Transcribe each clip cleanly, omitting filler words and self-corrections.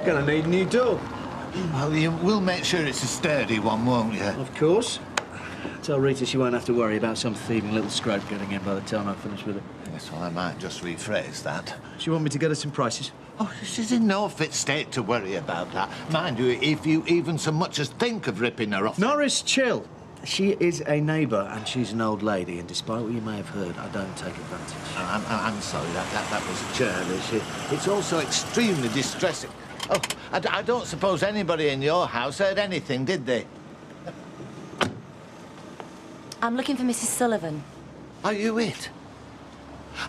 Gonna need a new door. Well, you will make sure it's a sturdy one, won't you? Of course. Tell Rita she won't have to worry about some thieving little scrope getting in by the time I finish with her. Yes, well, I might just rephrase that. Do you want me to get her some prices? Oh, she's in no fit state to worry about that. Mind you, if you even so much as think of ripping her off... Norris, chill. She is a neighbour and she's an old lady, and despite what you may have heard, I don't take advantage. I'm sorry, that was churlish. It's also extremely distressing. Oh, I don't suppose anybody in your house heard anything, did they? I'm looking for Mrs. Sullivan. Are you it?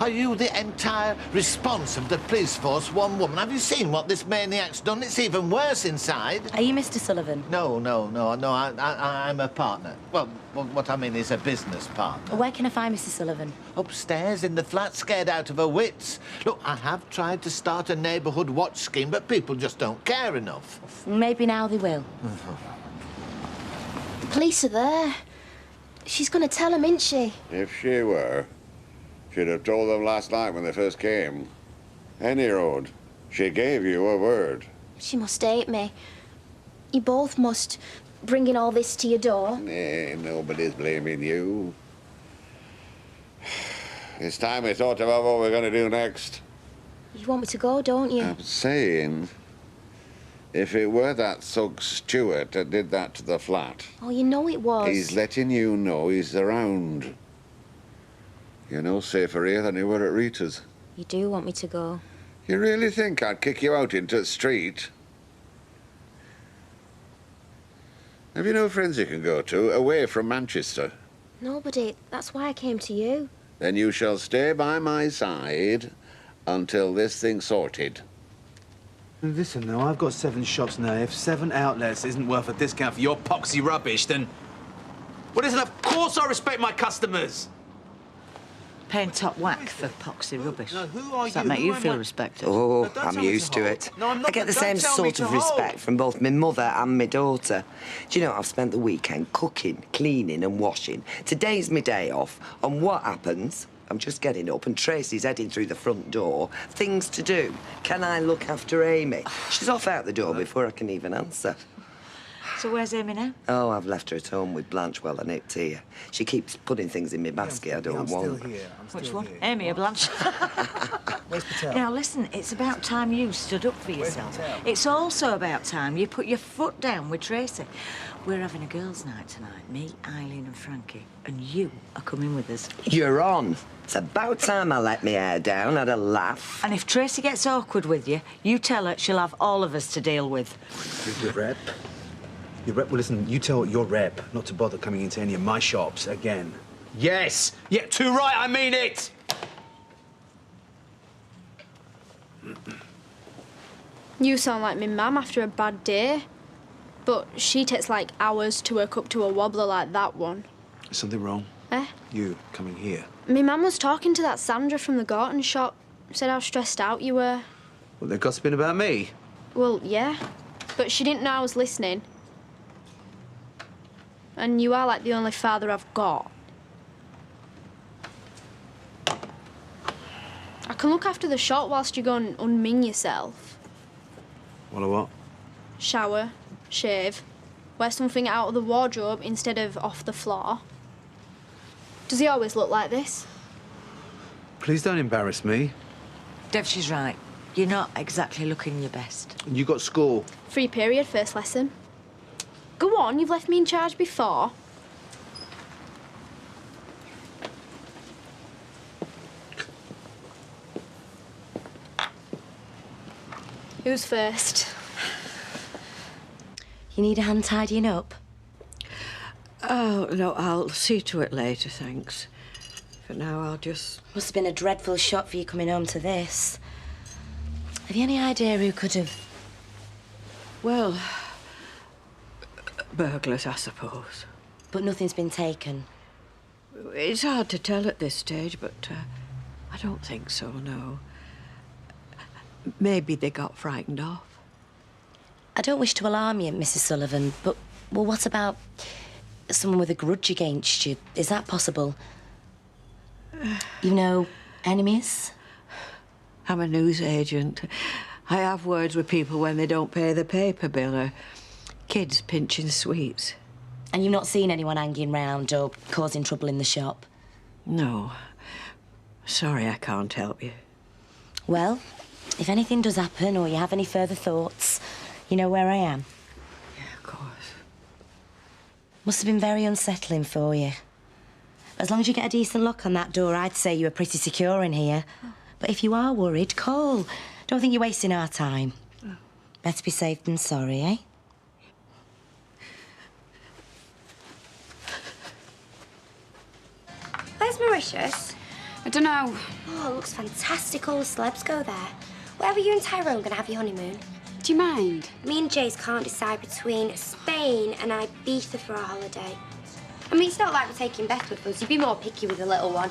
Are you the entire response of the police force, one woman? Have you seen what this maniac's done? It's even worse inside. Are you Mr. Sullivan? No, I'm a partner. Well, what I mean is a business partner. Where can I find Mrs. Sullivan? Upstairs in the flat, scared out of her wits. Look, I have tried to start a neighbourhood watch scheme, but people just don't care enough. Maybe now they will. The police are there. She's going to tell them, isn't she? If she were, she'd have told them last night when they first came. Any road. She gave you a word. She must hate me. You both must, bringing all this to your door. Nay, nobody's blaming you. It's time we thought about what we're going to do next. You want me to go, don't you? I'm saying, if it were that thug Stewart that did that to the flat... Oh, you know it was. He's letting you know he's around. You're no safer here than you were at Rita's. You do want me to go? You really think I'd kick you out into the street? Have you no friends you can go to, away from Manchester? Nobody. That's why I came to you. Then you shall stay by my side until this thing's sorted. Listen, now, I've got 7 shops now. If 7 outlets isn't worth a discount for your poxy rubbish, then... Well, listen, of course I respect my customers! Paying top whack for poxy rubbish. No, who are Does that you? make Who you am feel I? respected? Oh, No, don't I'm tell me used to to hold. it. No, I'm not. I get the Don't same tell me sort to of hold. respect from both my mother and my daughter. Do you know, I've spent the weekend cooking, cleaning and washing. Today's my day off, and what happens? I'm just getting up and Tracy's heading through the front door. Things to do. Can I look after Amy? She's off out the door before I can even answer. So where's Amy now? Oh, I've left her at home with Blanche while I knit tea. She keeps putting things in my basket I don't I'm want. still here. I'm Which still one? here. Amy or Blanche? Where's Patel? Now, listen, it's about time you stood up for yourself. Patel? It's also about time you put your foot down with Tracy. We're having a girls' night tonight. Me, Eileen and Frankie. And you are coming with us. You're on. It's about time I let my hair down, had a laugh. And if Tracy gets awkward with you, you tell her she'll have all of us to deal with. Your rep? Your rep? Well, listen, you tell your rep not to bother coming into any of my shops again. Yes! Yeah, too right, I mean it! You sound like me mum after a bad day. But she takes like hours to work up to a wobbler like that one. Is something wrong? Eh? You coming here? Me mum was talking to that Sandra from the Gorton shop. Said how stressed out you were. Well, they're gossiping about me. Well, yeah. But she didn't know I was listening. And you are like the only father I've got. I can look after the shop whilst you go and unming yourself. Well, what? Shower, shave, wear something out of the wardrobe instead of off the floor. Does he always look like this? Please don't embarrass me. Dev, she's right. You're not exactly looking your best. You got school. Free period, first lesson. Go on, you've left me in charge before. Who's first? You need a hand tidying up? Oh, no, I'll see to it later, thanks. For now, I'll just... Must have been a dreadful shock for you coming home to this. Have you any idea who could have... Well, burglars, I suppose. But nothing's been taken? It's hard to tell at this stage, but I don't think so, no. Maybe they got frightened off. I don't wish to alarm you, Mrs. Sullivan, but, well, what about someone with a grudge against you? Is that possible? You know, enemies? I'm a news agent. I have words with people when they don't pay the paper bill or kids pinching sweets. And you've not seen anyone hanging round or causing trouble in the shop? No. Sorry, I can't help you. Well, if anything does happen or you have any further thoughts, you know where I am. Yeah, of course. Must have been very unsettling for you. As long as you get a decent lock on that door, I'd say you were pretty secure in here. But if you are worried, call. Don't think you're wasting our time. Better be safe than sorry, eh? Where's Mauritius? I don't know. Oh, it looks fantastic. All the celebs go there. Where were you and Tyrone going to have your honeymoon? Do you mind? Me and Jace can't decide between Spain and Ibiza for our holiday. I mean, it's not like we're taking Beth with us. You'd be more picky with the little one.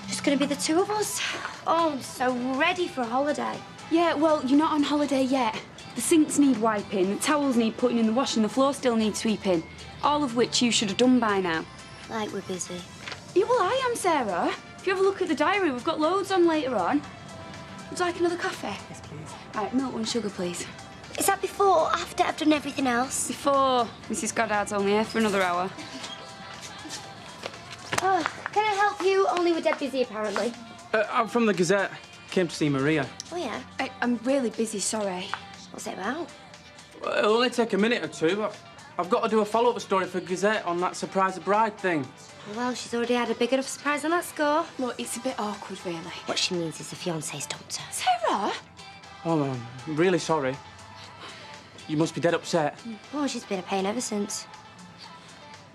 Just going to be the two of us. Oh, I'm so ready for a holiday. Yeah, well, you're not on holiday yet. The sinks need wiping, the towels need putting in the wash, and the floor still needs sweeping. All of which you should have done by now. Like we're busy. Yeah, well, I am, Sarah. If you have a look at the diary, we've got loads on later on. Would you like another coffee? Yes, please. Right, milk and sugar, please. Is that before or after I've done everything else? Before. Mrs. Goddard's only here for another hour. Oh, can I help you? Only we're dead busy, apparently. I'm from the Gazette. Came to see Maria. Oh, yeah? I'm really busy, sorry. What's it about? It'll only take a minute or two. I've got to do a follow-up story for Gazette on that surprise bride thing. Well, she's already had a big enough surprise on that score. Look, it's a bit awkward, really. What she means is the fiancé's dumped her. Sarah? Oh, I'm really sorry. You must be dead upset. Oh, she's been a pain ever since.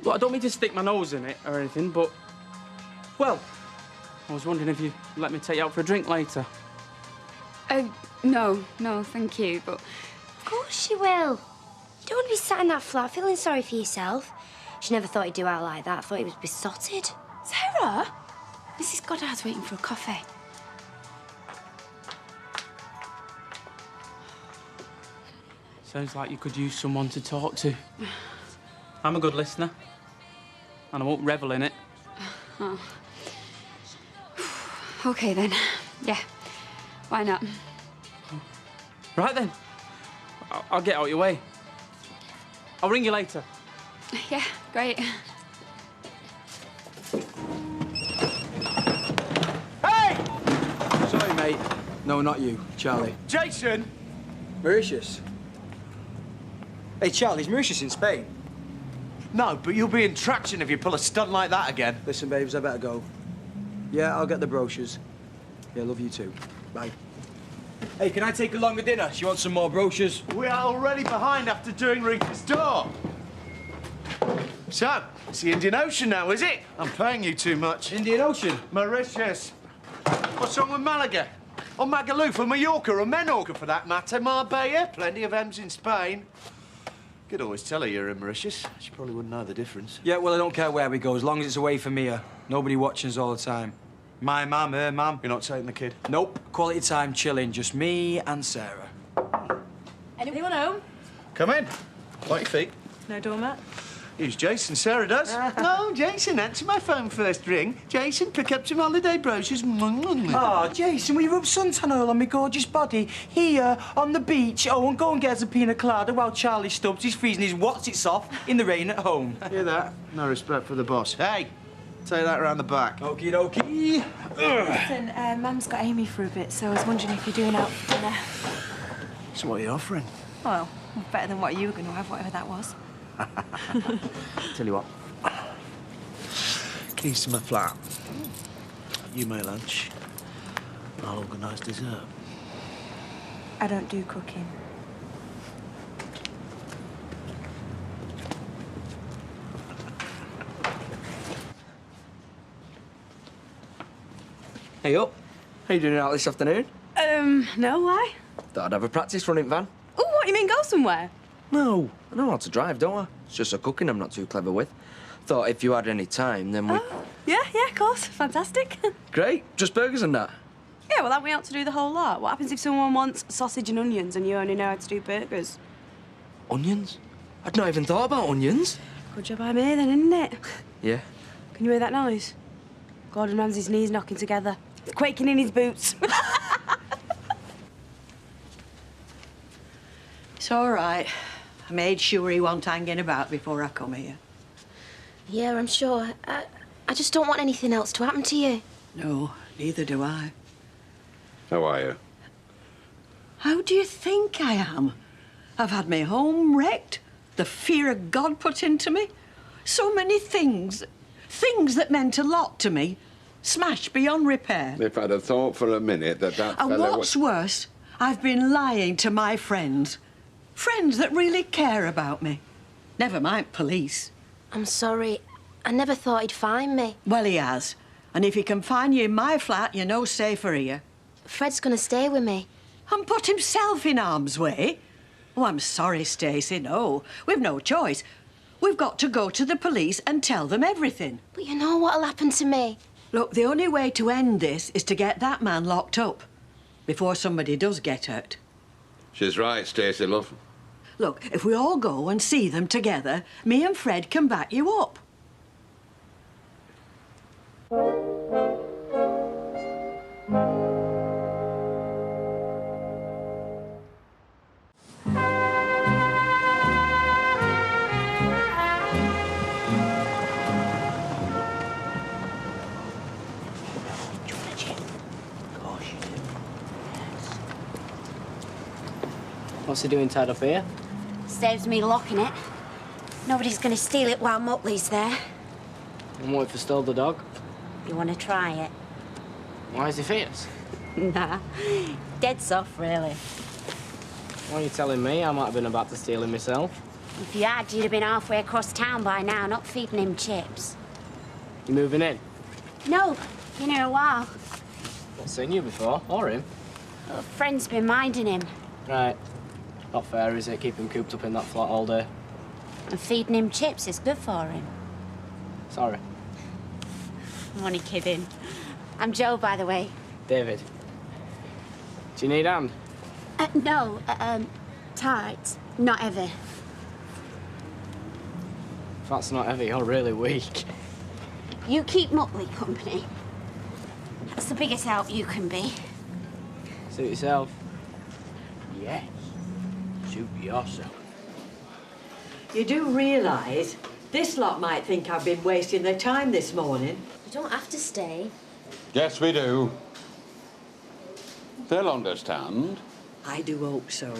Look, I don't mean to stick my nose in it or anything, but... Well, I was wondering if you'd let me take you out for a drink later. No, thank you, but... Of course she will. You don't want to be sat in that flat feeling sorry for yourself. She never thought he'd do out like that. I thought he was besotted. Sarah? Mrs. Goddard's waiting for a coffee. Sounds like you could use someone to talk to. I'm a good listener, and I won't revel in it. Oh. OK, then. Yeah, why not? Right, then. I'll get out your way. I'll ring you later. Yeah, great. Hey! Sorry, mate. No, not you. Charlie. Jason! Mauritius. Hey, Charlie, is Mauritius in Spain? No, but you'll be in traction if you pull a stunt like that again. Listen, babes, I better go. Yeah, I'll get the brochures. Yeah, love you too. Bye. Hey, can I take along a dinner? She wants some more brochures. We are already behind after doing Rita's door. So, it's the Indian Ocean now, is it? I'm paying you too much. Indian Ocean? Mauritius. What's wrong with Malaga? Or Magaluf, or Mallorca, or Menorca, for that matter. Marbella, plenty of M's in Spain. Could always tell her you're in Mauritius. She probably wouldn't know the difference. Yeah, well, I don't care where we go, as long as it's away from here. Nobody watching us all the time. My mum, her mum. You're not taking the kid? Nope. Quality time chilling, just me and Sarah. Anyone home? Come in. Wipe your feet. No doormat? Who's Jason? Sarah does. No, Jason, answer my phone first ring. Jason, pick up some holiday brochures. Oh, Jason, will you rub suntan oil on my gorgeous body here on the beach? Oh, and go and get us a pina colada while Charlie Stubbs is freezing his what's-its off in the rain at home. Hear that? No respect for the boss. Hey, take that around the back. Okie dokie. Listen, Mum's got Amy for a bit, so I was wondering if you're doing out for dinner. So what are you offering? Well, better than what you were going to have, whatever that was. Tell you what. Keys to my flat. You make lunch. I'll organise dessert. I don't do cooking. Hey up. How you doing out this afternoon? No, why? Thought I'd have a practice running van. Oh, what, you mean go somewhere? No, I know how to drive, don't I? It's just the cooking I'm not too clever with. Thought if you had any time, then we... Oh, yeah, of course. Fantastic. Great. Just burgers and that? Yeah, well, that we ought to do the whole lot. What happens if someone wants sausage and onions and you only know how to do burgers? Onions? I'd not even thought about onions. Good job I'm here then, isn't it? Yeah. Can you hear that noise? Gordon Ramsay's knees knocking together. He's quaking in his boots. It's all right. I made sure he wasn't hanging about before I come here. Yeah, I'm sure. I just don't want anything else to happen to you. No, neither do I. How are you? How do you think I am? I've had my home wrecked, the fear of God put into me. So many things that meant a lot to me, smashed beyond repair. If I'd have thought for a minute that And fella what's worse, I've been lying to my friends. Friends that really care about me. Never mind police. I'm sorry. I never thought he'd find me. Well, he has. And if he can find you in my flat, you're no safer here. Fred's gonna stay with me. And put himself in harm's way? Oh, I'm sorry, Stacey, no. We've no choice. We've got to go to the police and tell them everything. But you know what'll happen to me. Look, the only way to end this is to get that man locked up before somebody does get hurt. She's right, Stacey, love. Look, if we all go and see them together, me and Fred can back you up. What's he doing tied up here? Saves me locking it. Nobody's gonna steal it while Muttley's there. And what if he stole the dog? You wanna try it? Why is he fierce? Nah. Dead soft, really. Why are you telling me? I might have been about to steal him myself. If you had, you'd have been halfway across town by now, not feeding him chips. You moving in? No, been here a while. Not seen you before, or him. A friend's been minding him. Right. Not fair, is it? Keep him cooped up in that flat all day. And feeding him chips is good for him. Sorry. I'm only kidding. I'm Jo, by the way. David. Do you need a hand? No, tight. Not heavy. If that's not heavy, you're really weak. You keep Muttley company. That's the biggest help you can be. Suit yourself. Yes. Suit yourself. You do realise this lot might think I've been wasting their time this morning. You don't have to stay. Yes, we do. They'll understand. I do hope so.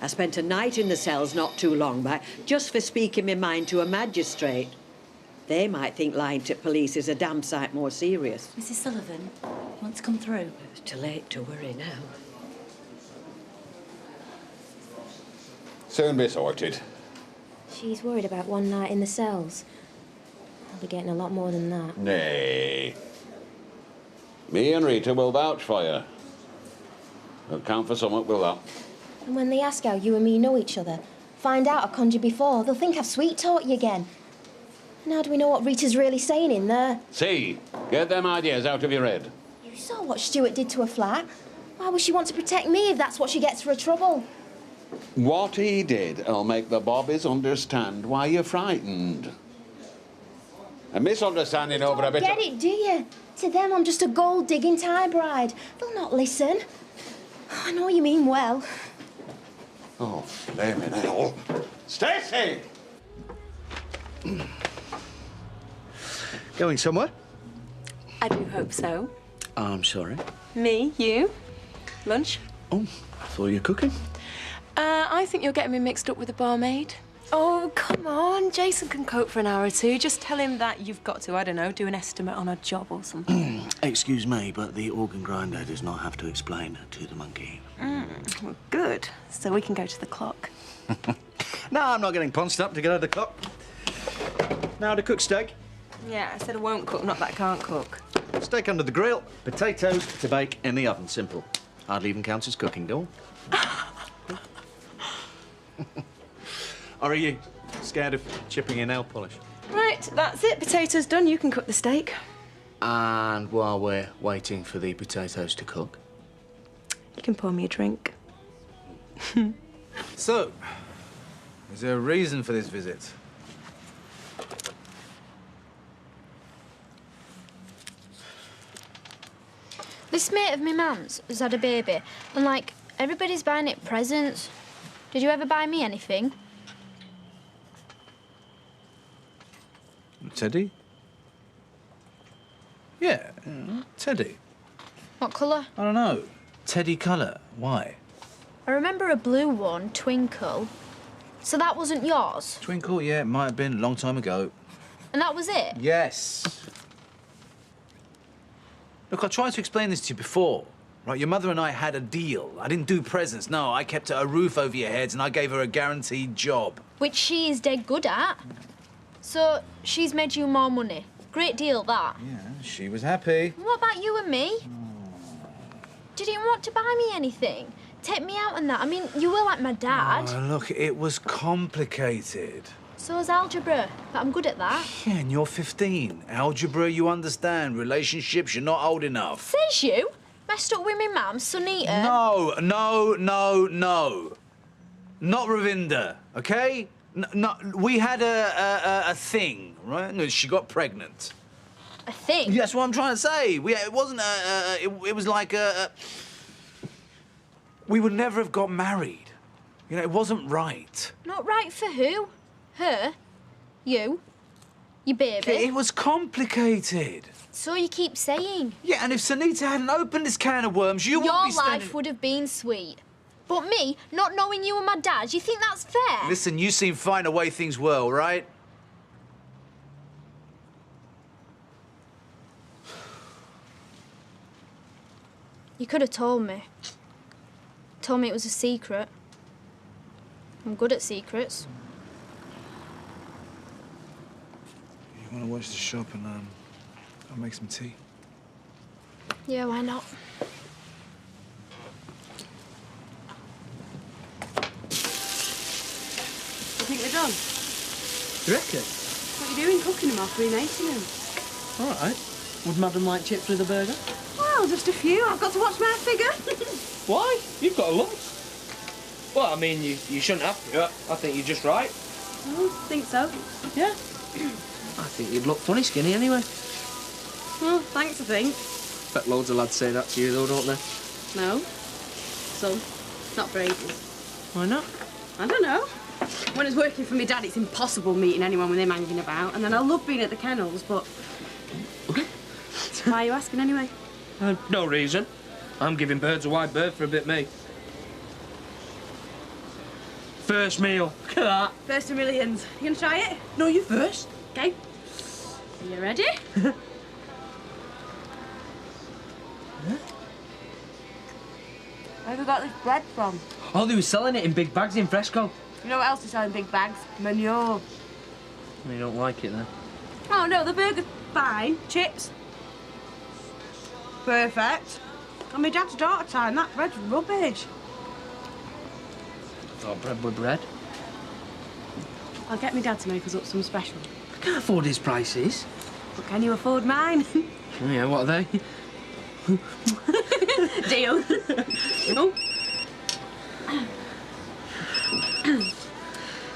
I spent a night in the cells not too long back, just for speaking my mind to a magistrate. They might think lying to police is a damn sight more serious. Mrs. Sullivan, want to come through? It's too late to worry now. Soon be sorted. She's worried about one night in the cells. I'll be getting a lot more than that. Nay. Me and Rita will vouch for you. It'll count for something, will that? And when they ask how you and me know each other, find out I conned you before, they'll think I've sweet-talked you again. And how do we know what Rita's really saying in there? See, get them ideas out of your head. You saw what Stuart did to her flat. Why would she want to protect me if that's what she gets for her trouble? What he did'll make the bobbies understand why you're frightened. A misunderstanding over a bit Get it, do you? To them, I'm just a gold-digging tie bride. They'll not listen. I know you mean well. Oh, blaming hell. Stacey! Going somewhere? I do hope so. I'm sorry. Me, you, lunch. Oh, I thought you were cooking. I think you're getting me mixed up with a barmaid. Oh, come on. Jason can cope for an hour or two. Just tell him that you've got to, I don't know, do an estimate on a job or something. Excuse me, but the organ grinder does not have to explain to the monkey. Well, good. So we can go to the clock. No, I'm not getting ponced up to go to the clock. Now to cook steak. Yeah, I said I won't cook, not that I can't cook. Steak under the grill, potatoes to bake in the oven. Simple. Hardly even counts as cooking, do Or are you scared of chipping your nail polish? Right, that's it. Potatoes done. You can cook the steak. And while we're waiting for the potatoes to cook... You can pour me a drink. So, is there a reason for this visit? This mate of my mum's has had a baby, and, like, everybody's buying it presents. Did you ever buy me anything? Teddy? Yeah, Teddy. What colour? I don't know. Teddy colour. Why? I remember a blue one, Twinkle. So that wasn't yours? Twinkle, yeah, it might have been a long time ago. And that was it? Yes. Look, I tried to explain this to you before. Right, your mother and I had a deal. I didn't do presents, no. I kept a roof over your heads and I gave her a guaranteed job. Which she is dead good at. So she's made you more money. Great deal, that. Yeah, she was happy. What about you and me? Did you want to buy me anything? Take me out and that. I mean, you were like my dad. Oh, look, it was complicated. So is algebra, but I'm good at that. Yeah, and you're 15. Algebra, you understand. Relationships, you're not old enough. Says you. Messed up with me mum, Sunita. No. Not Ravinda, okay? No, we had a thing, right? No, she got pregnant. A thing? That's what I'm trying to say. It wasn't it was like we would never have got married. You know, it wasn't right. Not right for who? Her? You? Your baby? It was complicated. So you keep saying. Yeah, and if Sunita hadn't opened this can of worms, you wouldn't be standing... Your life would have been sweet. But me, not knowing you and my dad, you think that's fair? Listen, you seem fine the way things were, all right? You could have told me. Told me it was a secret. I'm good at secrets. You want to watch the shop and I'll make some tea? Yeah, why not? You think they're done? You reckon? What are you doing cooking them after remaking them? All right. Would Madam like chips with a burger? Well, just a few. I've got to watch my figure. Why? You've got a lot. Well, I mean, you shouldn't have to. I think you're just right. Oh, think so. Yeah. I think you'd look funny skinny anyway. Well, thanks, I think. Bet loads of lads say that to you, though, don't they? No. Some. Not for ages. Why not? I don't know. When it's working for my dad, it's impossible meeting anyone with him hanging about. And then I love being at the kennels, but... Okay. Why are you asking anyway? No reason. I'm giving birds a wide berth for a bit, me. First meal. Look at that. First of millions. You gonna try it? No, you first. Okay. You ready? Where have we got this bread from? Oh, they were selling it in big bags in Fresco. You know what else is selling big bags? Manure. You don't like it, then? Oh, no, the burger's fine. Chips. Perfect. And my dad's daughter time, that bread's rubbish. Thought bread with bread. I'll get my dad to make us up some special. I can't afford his prices. But can you afford mine? Oh, yeah, what are they? Deal. Oh.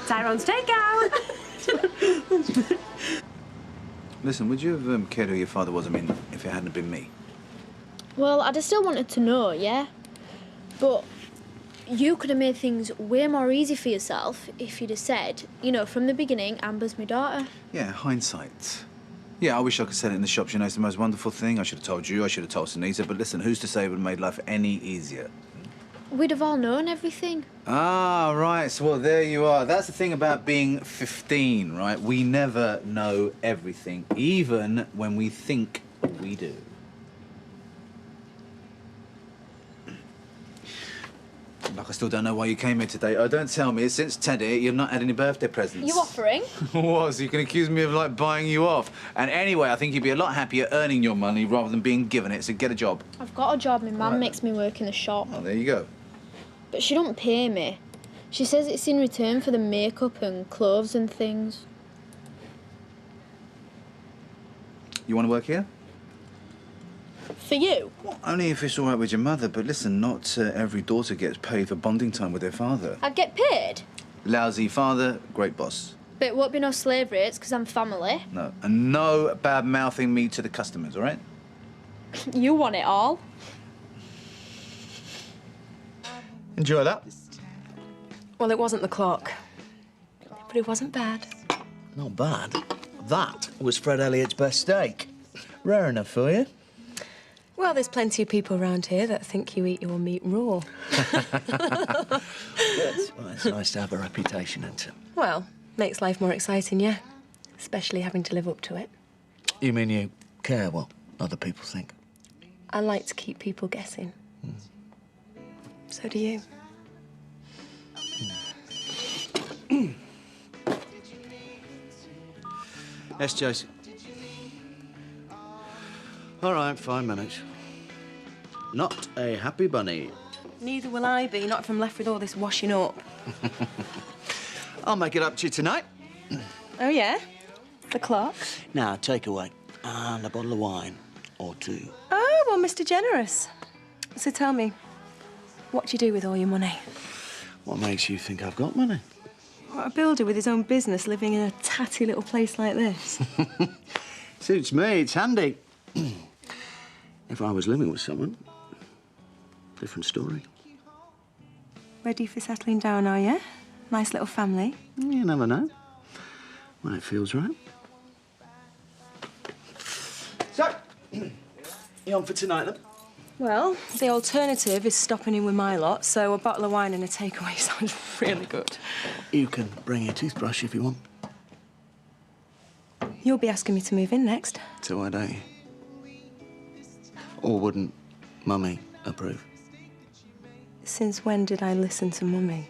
Tyrone's takeout. Listen, would you have cared who your father was, I mean, if it hadn't been me? Well, I'd have still wanted to know, yeah? But you could have made things way more easy for yourself if you'd have said, you know, from the beginning, Amber's my daughter. Yeah, hindsight. Yeah, I wish I could sell it in the shops. You know, it's the most wonderful thing. I should have told you, I should have told Sunita. But listen, who's to say it would have made life any easier? We'd have all known everything. Ah, right. So, well, there you are. That's the thing about being 15, right? We never know everything, even when we think we do. Like, I still don't know why you came here today. Oh, don't tell me. Since Teddy, you've not had any birthday presents. You offering? What? So you can accuse me of, like, buying you off. And anyway, I think you'd be a lot happier earning your money rather than being given it, so get a job. I've got a job. My mum Right. makes me work in the shop. Oh, there you go. But she don't pay me. She says it's in return for the makeup and clothes and things. You want to work here? For you? Well, only if it's all right with your mother, but listen, not every daughter gets paid for bonding time with their father. I'd get paid. Lousy father, great boss. But it won't be no slave rates because I'm family. No. And no bad-mouthing me to the customers, all right? You want it all. Enjoy that. Well, it wasn't the clock. But it wasn't bad. Not bad. That was Fred Elliott's best steak. Rare enough for you. Well, there's plenty of people around here that think you eat your meat raw. Well, it's nice to have a reputation, isn't it? Well, makes life more exciting, yeah. Especially having to live up to it. You mean you care what other people think? I like to keep people guessing. So do you. Yes, Jason. All right, 5 minutes. Not a happy bunny. Neither will I be, not if I'm left with all this washing up. I'll make it up to you tonight. Oh, yeah? The clock? Now, takeaway. And a bottle of wine. Or two. Oh, well, Mr. Generous. So tell me, what do you do with all your money? What makes you think I've got money? What, a builder with his own business living in a tatty little place like this? Suits me, it's handy. If I was living with someone, different story. Ready for settling down, are you? Nice little family. You never know. When it feels right. So, you on for tonight, then? Well, the alternative is stopping in with my lot, so a bottle of wine and a takeaway sounds really good. You can bring your toothbrush if you want. You'll be asking me to move in next. So why don't you? Or wouldn't Mummy approve? Since when did I listen to Mummy?